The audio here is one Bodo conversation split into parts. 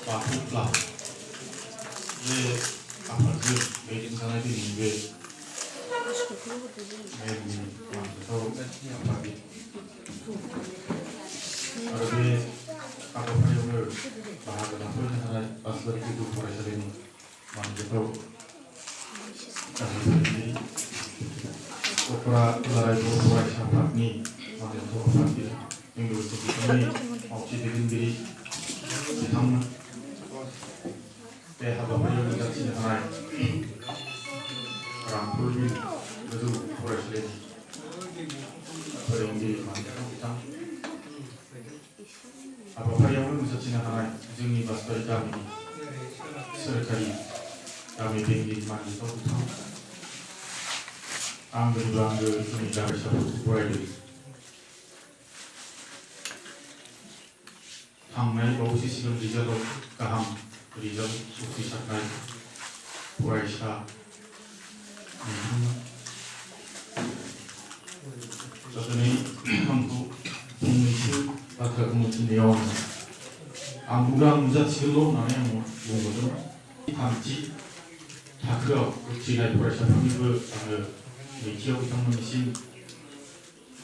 마포플라 왜 아파트 매진 사나이들이 왜 매진 서로 아파트 아르베 아까 파이어를 마하가 소리 하나 아스가 기도 보라셔니 만져서 자기들이 오프라 나라의 보라셔 파니 만져서 파티 연구에서 그분이 없이 대인들이 참 대하가 파이어를 같이 하나 람풀비 그래도 보라셔니 그런게 만져서 apa yang bisa cinahan jengni bastori kami serkari kami tinggi mandi tahu ambil bangga ini dari sabut boleh hamai bau sisi yang dijalo kaham dijalo suci sakai boleh sah satu ini untuk mengisi 아까 무슨 내용 안부랑 무자치로 나는 뭐 뭐거든 담지 다크가 지가 버려서 형님을 그 기억 장면이신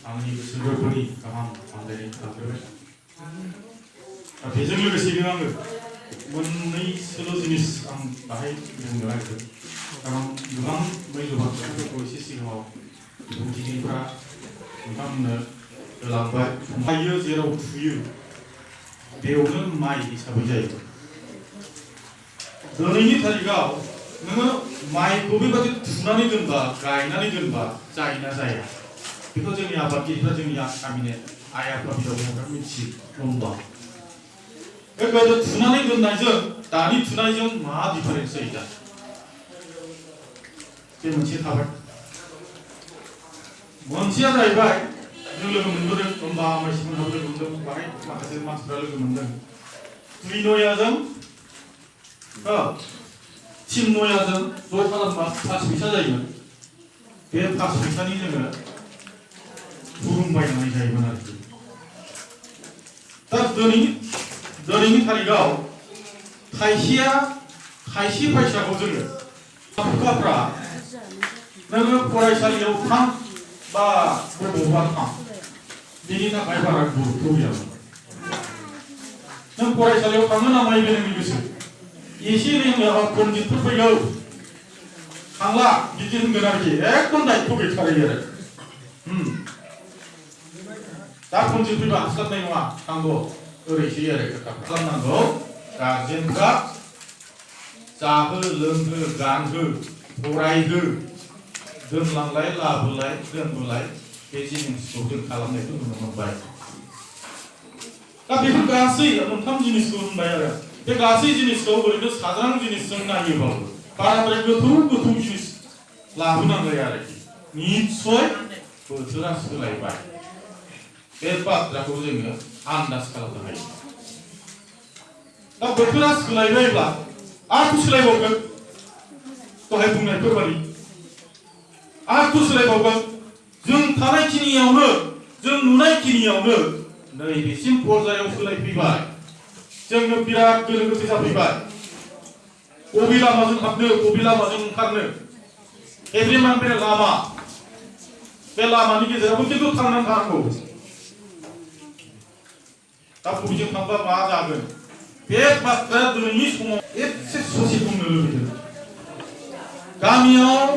아니 그 슬걸 보니 가만 안 되니까 그래 배정력을 세명한 거 뭔의 슬로지니스 안 나이 이런 거 알고 가만 누강 뭐이로 받고 그 시스템하고 동기니까 누강은 lambat mayo zero tuyu 배우는 마이 사부자이 너는 다리가 너는 마이 고비까지 두나니 든다 가이나니 든다 짜이나 자야 이거 정이 아빠끼리 이거 정이 약감이네 아야 아빠비라고 하면 미치 놈다 그러니까 두나니 든다 이제 나니 두나니 좀 마 디퍼런스 있다 그 뭔지 다발 뭔지 하다 이봐 जों लोगो मोनबोदों होमबा मानसिफोरनाव लोगो मोनदों बाहाय माखासे मानसिफ्रा लोगो मोनदों दुइ नयाजों थिन नयाजों ज' खालामबा 5 फैसा जायोमोन बे 5 फैसानि जोङो दुरुं बायनानै जायोमोन आरोखि दा दिनैनि थारिखआव थाइसे फैसाखौ जोङो फुखाफ्रा नोङो फरायसालियाव थां बा बबेयावबा थां बेनि थाखाय बारा गुरुत्व गैया नों फरायसालियाव थांनो ना माइ बेनोंनि गोसो एसे एनै पन्डितफोर फैगौ थांला बिदि होनगोन आरोखि एकदम दायित्व गैथारै आरो दा पन्डित फैबा हास्लाबनाय नङा थांगौ ओरैसो आरो खोथा खालामनांगौ गार्जेनफ्रा जाहो लोंहो गानहो फरायहो दोनलांलाय लाबोलाय दोनबोलाय बे जिनिसखौ जों खालामनायखौ नुनो मोनबाय दा बेफोर गासै मोनथाम जिनिसखौ होनबाय आरो बे गासै जिनिसखौ ओरैनो साज्रां जिनिसजों नायोबाबो बाराद्राय गोथौ जिनिस लाबोनांगौ आरोखि निस्सय बोथोरा सोलायबाय बे बाथ्राखौ जोङो आन्दाज खालामनो हायो दा बोथोरा सोलायबायब्ला आरो सोलायबावगोन दहाय बुंनायफोरबादि आरो सोलायबावगोन जों थानायखिनियावनो जों नुनायखिनियावनो नैबेसिम पर्यायाव सोलायफैबाय जोंनो बिराद गोनो गोथो जाफैबाय बबे लामाजों हाबनो बबे लामाजों ओंखारनो एभ्रिमान बे लामा बे लामानि गेजेरावबो खिन्थु थांनानै थानांगौ दा बबेजों थांबा मा जागोन बे बाथ्राया दिनैनि समाव एसे ससे बुंनो लुबैदों गामियाव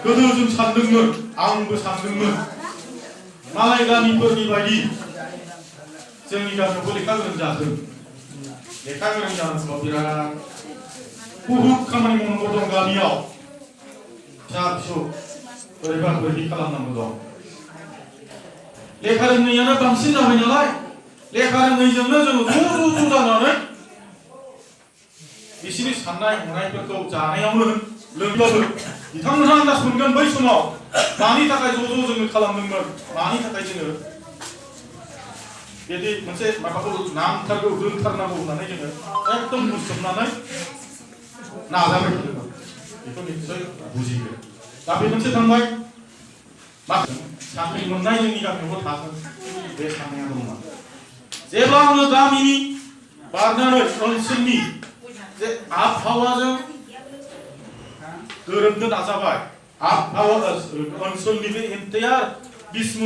गोदो जों सानदोंमोन आंबो सानदोंमोन मालाय गामिफोरनि बायदि जोंनि गामियावबो लेखा गोरों जाथों लेखा गोरों जानांगौ बिराद बहुत खामानि मावनांगौ दं गामियाव फिसा फिसौ बोरैबा बोरैबि खालामनांगौ दं लेखा रोङैयानो बांसिन जाबाय नालाय लेखा रोङैजोंनो जोङो ज' जानानै बिसोरनि साननाय हनायफोरखौ जानायावनो लोंब्लाबो बिथांमोनहा आन्दाज मोनगोन बै समाव मानि थाखाय ज' जोङो खालामदोंमोन मानि थाखाय जोङो बिदि मोनसे माबाखौ नांथारगौ रोंथारनांगौ होननानै जोङो एकदम मुसुमनानै नाजाबाय थादोंमोन बेखौ निश्चय बुजिगोन दा बे मोनसे थांबाय साख्रि मोननाय जोंनि गामियावबो थागोन बे साननाया दंमोन जेब्ला आङो गामिनि बारनानै ओनसोलनि जे आबहावाजों गोरोबनो नाजाबाय आबहावा ओनसोलनि बे एन्टायार बिसमुरि